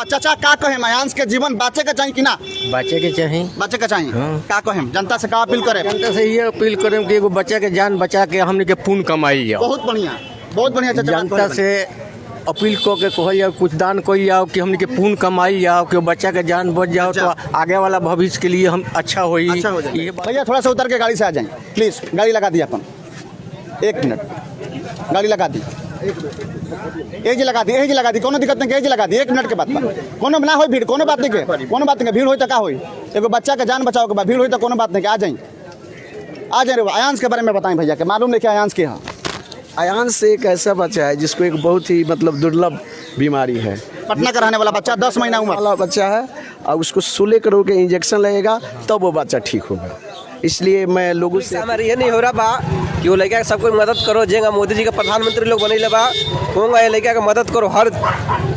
चाचा का कहें आयांश के जीवन बचे के चाहिए कि ना बच्चे के चाहिए। बचे के चाहिए हाँ। का कहें जनता से का अपील करें जनता से ये अपील करें कि एगो बच्चा के जान बचा के हमने के पुण्य कमाई जाओ। बहुत बढ़िया चाचा जनता से अपील को के कहल जाओ कुछ दान कल जाओ कि हमने के पुण्य कमाई जाओ कि बच्चा के जान बच जाओ तो आगे वाला भविष्य के लिए हम अच्छा हो जाए। भैया थोड़ा सा उतर के गाड़ी से आ जाएं प्लीज। गाड़ी लगा दी अपन 1 मिनट गाड़ी लगा दी एज लगा दी कोनो दिक्कत नहीं एज लगा दी 1 मिनट के बाद कोनो ना हो भीड़ कोनो बात नहीं के भीड़ हो तो का होई एगो बच्चा के जान बचाओ के बाद भीड़ होई तो कोनो बात नहीं के आ जाए रे आयांश के बारे में बताएं भैया के मालूम नहीं कि आयांश के यहाँ आयांश एक ऐसा बच्चा है जिसको एक बहुत ही मतलब दुर्लभ बीमारी है। पटना का रहने वाला बच्चा 10 महीना उम्र वाला बच्चा है और उसको 16 करोड़ के इंजेक्शन लगेगा तब वो बच्चा ठीक होगा। इसलिए मैं लोगों से हमारे ये नहीं हो रहा बा कि वो लड़का सब कोई मदद करो जेगा मोदी जी का प्रधानमंत्री लोग बने बा होगा ये लड़का का मदद करो हर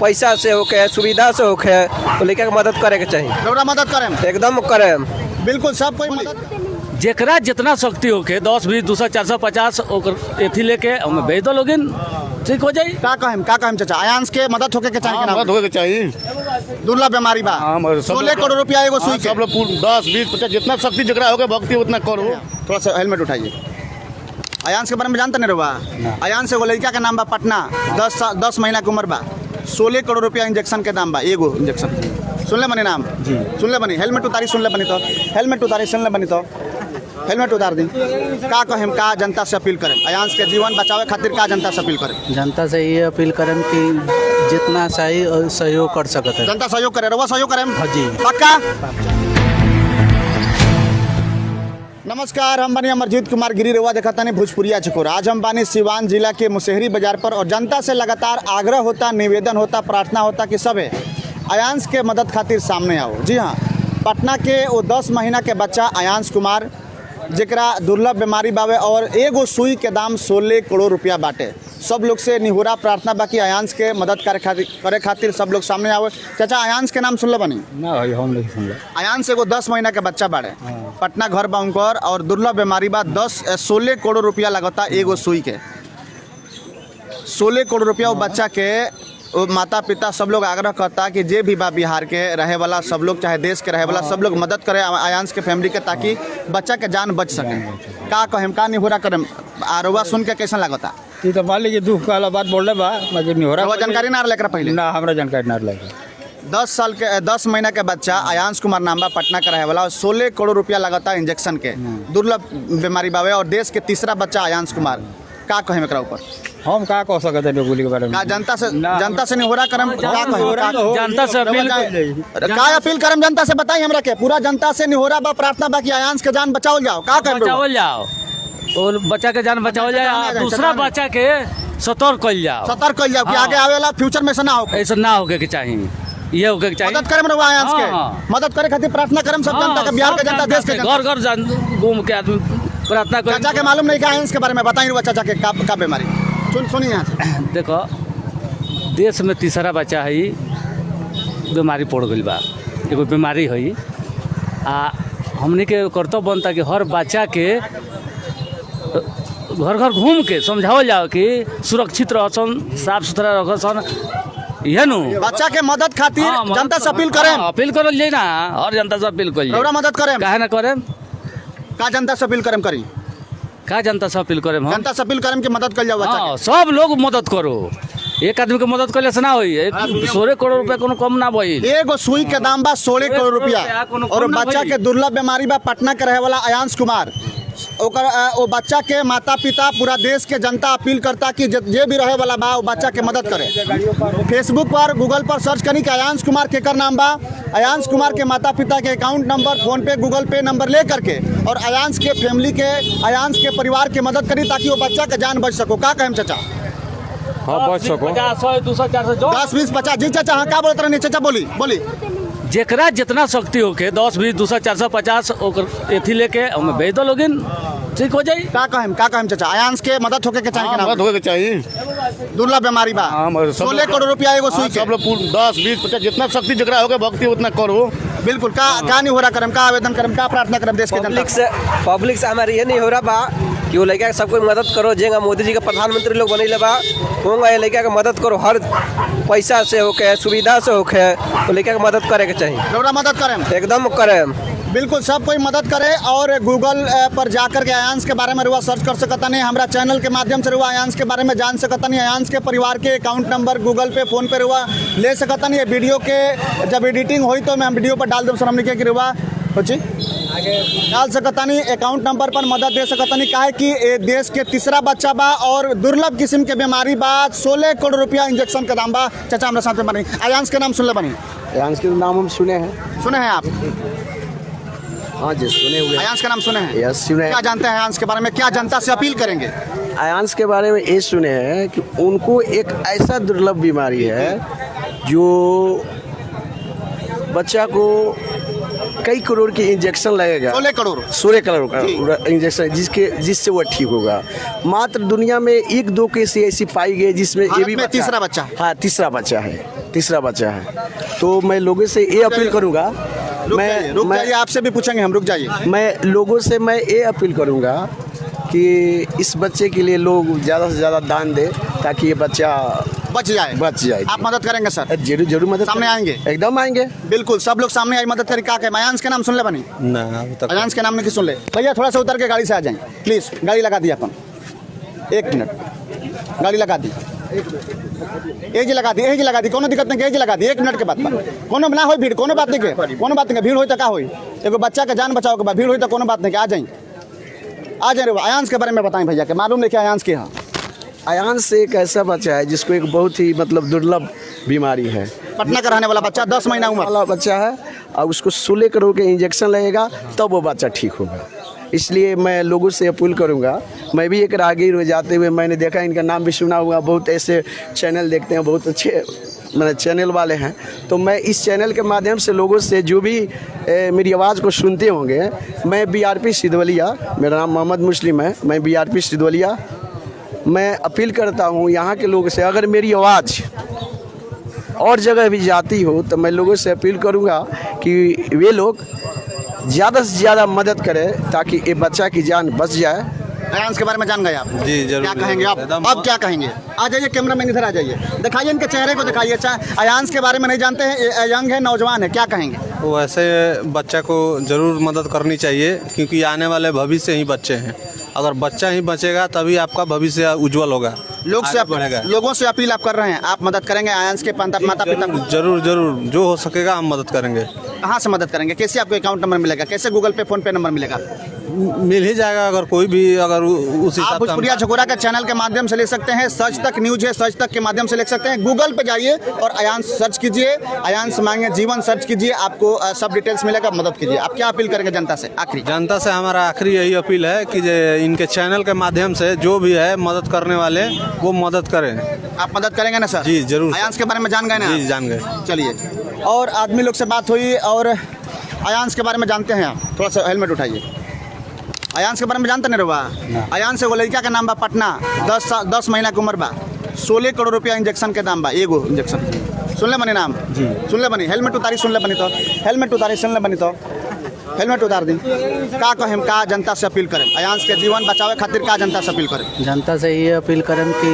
पैसा से होके सुविधा से होके तो लड़का का मदद करे के चाहिए। मदद करें एकदम करें बिल्कुल सब कोई मदद जेकरा जितना शक्ति होके 10 20 200 450 ओकर एथी लेके हमें भेज दो लोगिन ठीक हो जाई। का कहें चाचा आयांश के मदद होके के चाहिए मदद होके चाहिए। दुर्लभ बीमारी बा 16 करोड़ रुपया एगो सुई के सब लोग 10 20 50 जितना शक्ति जगरा होगा भक्ति उतना करो। थोड़ा सा हेलमेट उठाइए। आयांश के बारे में जानते नहीं रहुआ आयांश एगो लड़का के नाम बा पटना 10 महीना के उम्र बा 16 करोड़ रुपया इंजेक्शन के दाम बा एगो इंजेक्शन सुनले बनी नाम जी सुनले बनी हेलमेट उतारी सुनले बनी तो हेलमेट उतारी सुनले बनी तो हेलमेट उतार दी का कहें का जनता से अपील करें आयांश के जीवन बचावे खातिर का जनता से अपील करें जनता से ये अपील करें कि जितना सही सहयोग कर सकते हैं जनता सहयोग करे रहुआ सहयोग करें जी पक्का। नमस्कार हम बनी अमरजीत कुमार गिरी रहुआ देखा था भोजपुरिया चकोर। आज हम बानी सिवान जिला के मुसहरी बाजार पर और जनता से लगातार आग्रह होता निवेदन होता प्रार्थना होता कि सब आयांश के मदद खातिर सामने आओ। जी हाँ पटना के वो 10 महीना के बच्चा आयांश कुमार जरा दुर्लभ बीमारी बावे और एगो सुई के दाम 16 करोड़ रुपया बाटे। सब लोग से निहुरा प्रार्थना बाकी आयांश के मदद करे खातिर सब लोग सामने आवे। चाचा आयांश के नाम सुनले बनी ना हम नहीं सुनले। आयांश एगो 10 महीना के बच्चा बाड़े पटना घर बा उनकर और दुर्लभ बीमारी बा 16 करोड़ रुपया लगता एगो सुई के 16 करोड़ रुपया वो बच्चा के वो माता पिता सब लोग आग्रह करता कि जे भी बा बिहार के रहे वाला सब लोग चाहे देश के रहे वाला सब लोग मदद करे आयांश के फैमिली के ताकि बच्चा के जान बच सके। का कहें का निहुरा करें आरोवा सुन के कैसा लगता ये तो मान लीजिए दुख वाला बात बोल रहे बा मगर निहोरा जानकारी ना लेकर पहले ना हमरा जानकारी ना लगे। 10 महीना के बच्चा आयांश कुमार नाम बा पटना का रहे वाला 16 करोड़ रुपया लगता इंजेक्शन के दुर्लभ बीमारी बावे और देश के तीसरा बच्चा आयांश कुमार का कहें एकरा ऊपर हम का कह सकते हैं गोली के बारे में जनता से निहोरा करम जनता से अपील का अपील करम जनता से बताई हमरा के पूरा जनता से निहोरा बा प्रार्थना बा कि आयांश के जान बचाओ जाओ का बचाओ जाओ और बच्चा के जान बचाओ जाए दूसरा बच्चा के सतर्क कल जाओ कि आगे आवे वाला फ्यूचर में ऐसा ना हो ऐसा ना होके के चाहिए ये होके के चाहिए मदद करम रहुआ आयांश के मदद करे खातिर प्रार्थना करम सब जनता के बिहार के जनता देश के घर घर घूम के आदमी प्रार्थना करे। चाचा के मालूम नहीं का आयांश के बारे में बताई रहुआ चाचा के का बीमारी सुनिए यहाँ से देखो देश में तीसरा बच्चा है बीमारी पड़ गई बा एगो बीमारी है आ हमने के कर्तव्य बनता कि हर बच्चा के घर घर घूम के समझाओ जाओ कि सुरक्षित रहसन साफ सुथरा रखसन यह नु बच्चा के मदद खातिर जनता से अपील करें अपील करल जाए ना और जनता से अपील कर रहुआ मदद करें काहे ना करें का जनता से अपील करें करी का जनता से अपील करें जनता से अपील करें कि मदद कर जाओ बच्चा के। सब लोग मदद करो एक आदमी के मदद करले से ना होई 16 करोड़ रुपया कोनो कम ना भइल एगो सुई के दाम बा 16 करोड़ रुपया और बच्चा के दुर्लभ बीमारी बा पटना के रहे वाला आयांश कुमार वो बच्चा के माता पिता पूरा देश के जनता अपील करता कि जे भी रहे वाला बा वो बच्चा के मदद करे। फेसबुक पर गूगल पर सर्च करी कि आयांश कुमार केकर नाम बा आयांश कुमार के माता पिता के अकाउंट नंबर फोन पे गूगल पे नंबर ले करके और आयांश के फैमिली के आयांश के परिवार के मदद करी ताकि वो बच्चा के जान बच सको। का कहें चाचा हाँ बच सको 50 100 200 400 10 20 50 जी चाचा हाँ का बोलते रहे चाचा बोली जेकरा जितना शक्ति होके 10 20 200 450 ओकर एथी लेके हमें भेज दो लोगिन ठीक हो जाई। का कहें चाचा आयांश के मदद होके के चाहिए मदद होके चाहिए। दुर्लभ बीमारी बा 16 करोड़ रुपया एगो सुई के सब लोग 10 20 50 जितना शक्ति जगरा होगा भक्ति उतना करो। बिल्कुल का नहीं हो रहा करम का आवेदन करम का प्रार्थना करम देश के जनता पब्लिक से हमारे ये नहीं हो रहा बा कि वो लड़का के सब कोई मदद करो जेंगा मोदी जी का प्रधानमंत्री लोग बनैले बा होंगे ये लड़का के मदद करो हर पैसा से होके सुविधा से होके वो लड़का के मदद करे के चाहिए जरूर मदद करें, एकदम करे। बिल्कुल सब कोई मदद करे। और गूगल पर जाकर के अयांश के बारे में रुआ सर्च कर सकता नहीं, हमारा चैनल के माध्यम से रुआ अयांश के बारे में जान सकता नहीं। अयांश के परिवार के अकाउंट नंबर गूगल पे फ़ोन पे रुआ ले सकता नहीं। ये वीडियो के जब एडिटिंग हुई तो मैं हम वीडियो पर डाल दूँ सर, हमने क्या कि रुआ जी डाल सकता नहीं, अकाउंट नंबर पर मदद दे सकता नहीं। काहे कि ये देश के तीसरा बच्चा बा और दुर्लभ किस्म के बीमारी बा, 16 करोड़ रुपया इंजेक्शन के दाम बा। चाचा हमारे साथ में बनी, अयांश के नाम सुन ले बनी, अयांश के नाम हम सुने हैं। सुने हैं आप? हाँ जी सुने हुए। अयांश का नाम सुने हैं? यस सुने। क्या जानते हैं अयांश के बारे में, क्या जनता से अपील करेंगे? अयांश के बारे में ये सुने हैं कि उनको एक ऐसा दुर्लभ बीमारी है जो बच्चा को कई करोड़ की इंजेक्शन लगेगा, 16 करोड़ का इंजेक्शन जिससे वो ठीक होगा। मात्र दुनिया में 1-2 केस ऐसी पाई गई जिसमें ये भी तीसरा बच्चा। हाँ तीसरा बच्चा है। तो मैं लोगों से ये अपील करूँगा, रुक जाइए, आपसे भी पूछेंगे हम, रुक जाइए। मैं लोगों से मैं ये अपील करूँगा कि इस बच्चे के लिए लोग ज़्यादा से ज़्यादा दान दें ताकि ये बच्चा बच जाए। आप मदद करेंगे सर? जरूर मदद सामने आएंगे? एकदम आएंगे, बिल्कुल सब लोग सामने आई मदद करें। क्या कहें? अयांश के नाम सुन ले बनी? अयांश के नाम नहीं सुन ले भैया, थोड़ा सा उतर के गाड़ी से आ जाएं प्लीज़। गाड़ी लगा दी अपन, 1 मिनट, गाड़ी लगा दी, एज लगा दी, कोनो दिक्कत नहीं, एज लगा दी 1 मिनट के बाद कोनो ना हो भीड़, कोनो बात नहीं के भीड़ होई तो का होई, एगो बच्चा के जान बचाओ के बाद भीड़ होई तो कोनो बात नहीं के आ जाए। अयांश के बारे में बताएं भैया, के मालूम नहीं क्या अयांश के? हाँ अयांश एक ऐसा बच्चा है जिसको एक बहुत ही मतलब दुर्लभ बीमारी है। पटना का रहने वाला बच्चा, 10 महीना उम्र वाला बच्चा है और उसको 16 करोड़ के इंजेक्शन लगेगा तब वो बच्चा ठीक होगा। इसलिए मैं लोगों से अपील करूंगा, मैं भी एक राहगीर हो जाते हुए मैंने देखा, इनका नाम भी सुना हुआ, बहुत ऐसे चैनल देखते हैं, बहुत अच्छे मैंने चैनल वाले हैं। तो मैं इस चैनल के माध्यम से लोगों से जो भी मेरी आवाज़ को सुनते होंगे, मैं BRP सिद्धवलिया, मेरा नाम मोहम्मद मुस्लिम है, मैं BRP सिद्धवलिया, मैं अपील करता हूँ यहाँ के लोगों से, अगर मेरी आवाज़ और जगह भी जाती हो तो मैं लोगों से अपील करूँगा कि वे लोग ज़्यादा से ज़्यादा मदद करें ताकि ये बच्चा की जान बच जाए। अयांश के बारे में जान गए आप? जी जरूर। क्या कहेंगे आप? अब क्या कहेंगे? आ जाइए, कैमरामैन इधर आ जाइए, दिखाइए इनके चेहरे को, दिखाइए। अच्छा अयांश के बारे में नहीं जानते हैं, यंग है, नौजवान है, क्या कहेंगे? वैसे बच्चा को ज़रूर मदद करनी चाहिए क्योंकि आने वाले भविष्य ही बच्चे हैं। अगर बच्चा ही बचेगा तभी आपका भविष्य उज्जवल होगा, लोगों से अपील आप कर रहे हैं, आप मदद करेंगे अयांश के माता पिता को? जरूर जो हो सकेगा हम मदद करेंगे। कहाँ से मदद करेंगे? कैसे आपको अकाउंट नंबर मिलेगा? कैसे गूगल पे फ़ोन पे नंबर मिलेगा? मिल ही जाएगा, अगर कोई भी अगर उस आप भोजपुरिया झकोरा के चैनल के माध्यम से ले सकते हैं, सच तक न्यूज़ है, सच तक के माध्यम से ले सकते हैं। गूगल पे जाइए और अयांश सर्च कीजिए, अयांश मांगे जीवन सर्च कीजिए, आपको सब डिटेल्स मिलेगा, मदद कीजिए। आप क्या अपील करेंगे जनता से? जनता से हमारा आखिरी यही अपील है कि इनके चैनल के माध्यम से जो भी है मदद करने वाले वो मदद करें। आप मदद करेंगे ना सर? जी जरूर। अयांश के बारे में जान गए ना? जी जान गए। चलिए, और आदमी लोग से बात हुई और अयांश के बारे में जानते हैं आप? थोड़ा सा हेलमेट उठाइए। अयांश के बारे में जानते नहीं रहुआ? अयांश एगो लड़का का नाम बा, पटना, 10 महीना की उम्र बा, 16 करोड़ रुपया इंजेक्शन के दाम बा, एगो इंजेक्शन। सुन ले बनी नाम? जी सुन ले बनी। हेलमेट उतारी, सुन ले बनी तो हेलमेट उतारी, सुन ले बनी तो हेलमेट उतार दी। का कहें, का जनता से अपील करें? अयांश के जीवन बचावे खातिर का जनता से अपील करें? जनता से ये अपील करें कि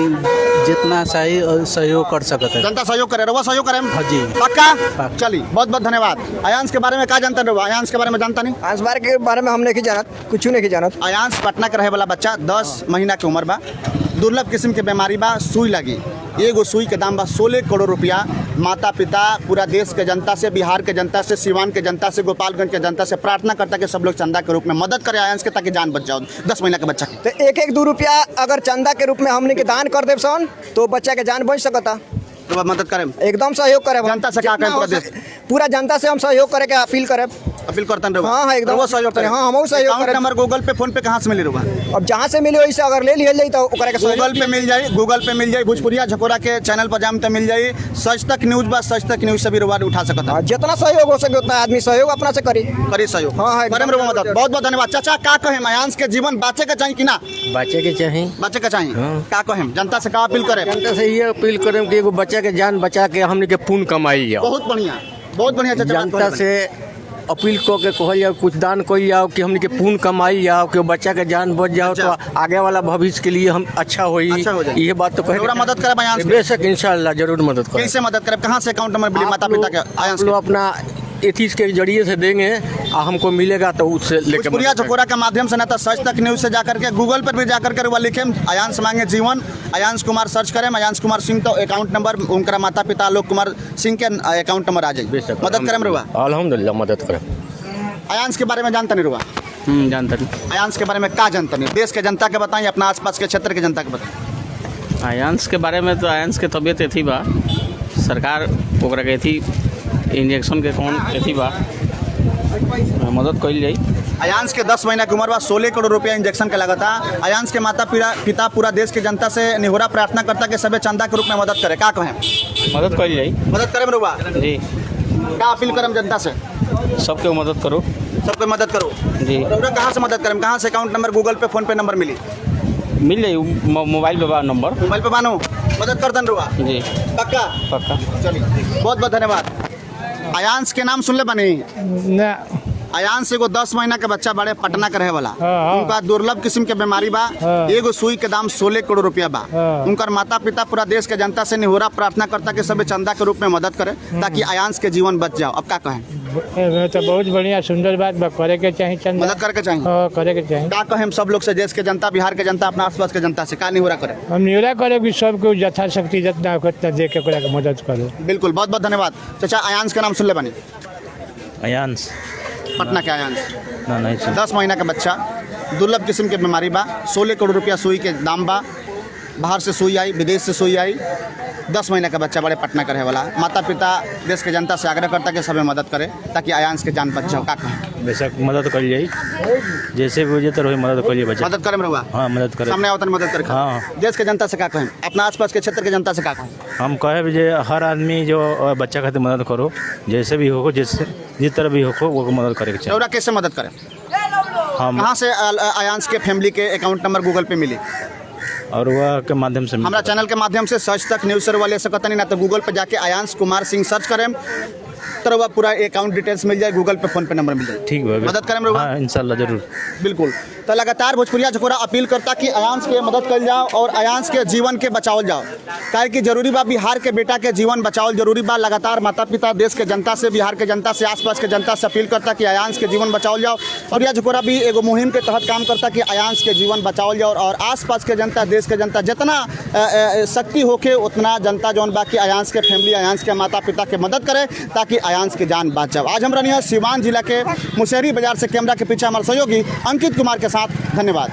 जितना सही सहयोग कर सकते हैं जनता सहयोग करे, रहुआ सहयोग करें? हाँ जी पक्का। चलिए, बहुत बहुत धन्यवाद। अयांश के बारे में का जानता रहुआ? अयांश के बारे में जानता नहीं? अयांश के बारे में हम नहीं जानत, कुछ नहीं जानत। अयांश पटना के रहे वाला बच्चा, 10 महीना की उम्र बा, दुर्लभ किस्म के बीमारी बा, सुई लगी, एगो सुई के दाम बा 16 करोड़ रुपया। माता पिता पूरा देश के जनता से, बिहार के जनता से, सिवान के जनता से, गोपालगंज के जनता से प्रार्थना करता कि सब लोग चंदा के रूप में मदद करें अयांश के, ताकि जान बच जाओ 10 महीना के बच्चा की। तो 1-1 रुपया अगर चंदा के रूप में हमने के दान कर देव सन तो बच्चा के जान बच सकता। तो मदद करें, एकदम सहयोग करे। जनता से क्या करें? पूरा जनता से हम सहयोग करे के अपील करे, अपील करते हैं। हाँ एकदम वो सहयोग करें। हाँ हम सहयोग करें। नंबर गूगल पे फ़ोन पे कहाँ से मिली रहुआ? अब जहाँ से मिले वैसे अगर ले लिया जाए तो गूगल पे मिल जाए, गूगल पे मिल जाए, भोजपुरिया झकोरा के चैनल पर जाम तो मिल जाए। सच तक न्यूज़ बा, सच तक न्यूज़ से भी रुआ उठा सकता है। जितना सहयोग हो सके उतना आदमी सहयोग अपना से करी सहयोग। हाँ मदद। बहुत बहुत धन्यवाद। चाचा का कहें, अयांश के जीवन बचे के चाहिए कि ना? बच्चे के चाहिए, बचे के चाहिए। का कहें, जनता से का अपील करें? जनता से ये अपील करें कि एगो बच्चा के जान बचा के हमने के पुण्य कमाई जाओ। बहुत बढ़िया, बहुत बढ़िया चाचा। जनता से अपील को के कहल जाओ कुछ दान कोई जाओ कि हमने के पुण्य कमाई जाओ कि बच्चा के जान बच जाओ तो आगे वाला भविष्य के लिए हम अच्छा हो जाए। ये बात तो थोड़ा मदद करे अयांश के? बेशक इंशाल्लाह जरूर मदद करें। कैसे मदद करे? कहाँ से अकाउंट नंबर मिली माता पिता के अयांश आप लोग अपना एथिस के जरिए से देंगे हमको मिलेगा तो उससे लेकर भोजपुरिया चकोरा के माध्यम से ना तो सच तक न्यूज से जाकर के गूगल पर भी जाकर के वह लिखे अयांश मांगे जीवन, अयांश कुमार सर्च करें, अयांश कुमार सिंह तो अकाउंट नंबर उनका माता पिता आलोक कुमार सिंह के अकाउंट नंबर आ जाए। मदद करें रुआ, अल्हम्दुलिल्लाह मदद करें। अयांश के बारे में जानता नहीं रुआ? जानता नहीं। अयांश के बारे में क्या जानता नहीं? देश के जनता के बताएं, अपना आसपास के क्षेत्र के जनता के बताएं। अयांश के बारे में तो अयांश के तबियत एथी बा, सरकार ओकरा के एथी इंजेक्शन के कौन एथी बा मदद कइल जाई। अयांश के 10 महीना की उम्र बा, 16 करोड़ रुपया इंजेक्शन के लागत है। अयांश के माता पिता पूरा देश के जनता से निहोरा प्रार्थना करता कि सभी चंदा के रूप में मदद करे। का कहें? मदद कइल जाई। मदद करें रुआ? जी। क्या अपील करें जनता से? सबके मदद करो। सबको मदद करो जी। और कहाँ से मदद करें? कहाँ से अकाउंट नंबर, गूगल पे, फोन पे नंबर मिली? मिल जाई मोबाइल पे बा नंबर। मोबाइल पे बानो मदद कर दन रुआ? जी पक्का? पक्का। चलिए बहुत बहुत धन्यवाद। अयांश के नाम सुन ले बनी? अयांश एगो 10 महीना के बच्चा बड़े पटना के रहे वाला, उनका दुर्लभ किस्म के बीमारी बा, एगो सुई के दाम 16 करोड़ रुपया बा। उनकर माता पिता पूरा देश के जनता से निहोरा प्रार्थना करता कि सभी चंदा के रूप में मदद करे ताकि अयांश के जीवन बच जाओ। अब क्या कहें? तो बहुत बढ़िया सुंदर बात बा, करे के चाहिए चंदा, मदद करके चाहिए। करे के चाहिए। क्या कहें हम सब लोग से, देश के जनता, बिहार के जनता, अपना आसपास के जनता से क्या निहोरा करे? हम निहोरा करे कि सबको यथाशक्ति जितना उतना दे के ओकरा के मदद करो। बिल्कुल, बहुत बहुत धन्यवाद। चाचा अयांश के नाम सुन ले बनी? अयांश पटना के अयांश, ना नहीं 10 महीना का बच्चा, दुर्लभ किस्म के बीमारी बा, 16 करोड़ रुपया सुई के दाम बा, बाहर से सुई आई, विदेश से सुई आई, 10 महीने का बच्चा बड़े पटना का रहे वाला। माता पिता देश के जनता से आग्रह करता कि सभी मदद करे ताकि अयांश के जान बच जाओ। का कहें? बेशक मदद कर जाई, जैसे भी हो जाए तो वही मदद कर बच्चा। मदद करे रहुआ? हाँ मदद करे, सामने आवतन मदद करे। हाँ। देश के जनता से का कहें? अपना आसपास के क्षेत्र के जनता से का कहें? हम कहे भी जे हर आदमी जो बच्चा खातिर मदद करो, जैसे भी हो, जैसे जिस तरह भी हो वो मदद करे के चाहिए। रहुआ कैसे मदद करें? हम कहाँ से अयांश के फैमिली के अकाउंट नंबर गूगल पे मिली? और वह के माध्यम से हमारा चैनल के माध्यम से सच तक न्यूज़ से ले सकता नहीं, ना तो गूगल पे जाके अयांश कुमार सिंह सर्च करें तो वह पूरा अकाउंट डिटेल्स मिल जाए, गूगल पे, फोन पे नंबर मिल जाए। ठीक है, मदद करें रहुआ? हाँ इंशाल्लाह जरूर। बिल्कुल। तो लगातार भोजपुरिया चकोरा अपील करता कि अयांश के मदद कर जाओ और अयांश के जीवन के बचाओ जाओ, काहे कि जरूरी बा बिहार के बेटा के जीवन बचाओ जरूरी बा। लगातार माता पिता देश के जनता से, बिहार के जनता से, आसपास के जनता से अपील करता कि अयांश के जीवन बचाओ जाओ। और यह चकोरा भी एगो मुहिम के तहत काम करता कि अयांश के जीवन बचाओ जाओ और आसपास के जनता, देश के जनता जितना शक्ति होके उतना जनता जौन बा कि अयांश के फैमिली, अयांश के माता पिता के मदद करे ताकि अयांश के जान बच जाओ। आज हम रही सिवान जिला के मुशहरी बाजार से। कैमरा के पीछे हमारे सहयोगी अंकित कुमार के साथ। धन्यवाद।